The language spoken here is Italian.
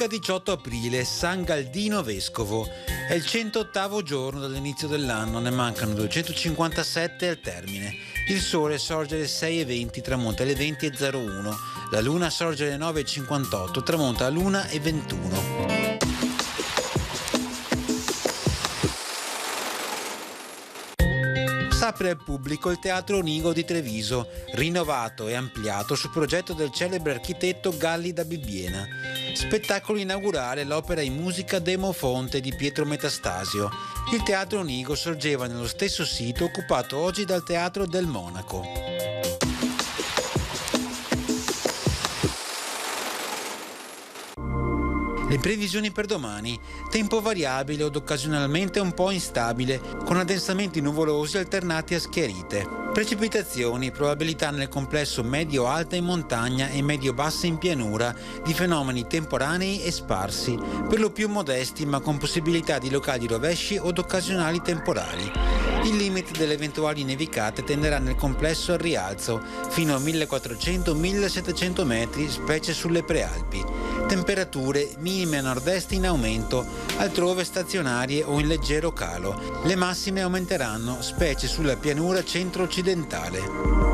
Domenica 18 aprile, San Galdino Vescovo. È il 108° giorno dall'inizio dell'anno, ne mancano 257 al termine. Il sole sorge alle 6:20, tramonta alle 20:01. La luna sorge alle 9:58, tramonta all'1:21. Apre al pubblico il Teatro Onigo di Treviso, rinnovato e ampliato su progetto del celebre architetto Galli da Bibbiena. Spettacolo inaugurale l'opera in musica Demofonte di Pietro Metastasio. Il Teatro Onigo sorgeva nello stesso sito occupato oggi dal Teatro del Monaco. Le previsioni per domani: tempo variabile od occasionalmente un po' instabile, con addensamenti nuvolosi alternati a schiarite. Precipitazioni, probabilità nel complesso medio-alta in montagna e medio-bassa in pianura, di fenomeni temporanei e sparsi, per lo più modesti ma con possibilità di locali rovesci od occasionali temporali. Il limite delle eventuali nevicate tenderà nel complesso al rialzo, fino a 1400-1700 metri, specie sulle prealpi. Temperature minime a nord-est in aumento, altrove stazionarie o in leggero calo. Le massime aumenteranno, specie sulla pianura centro-occidentale.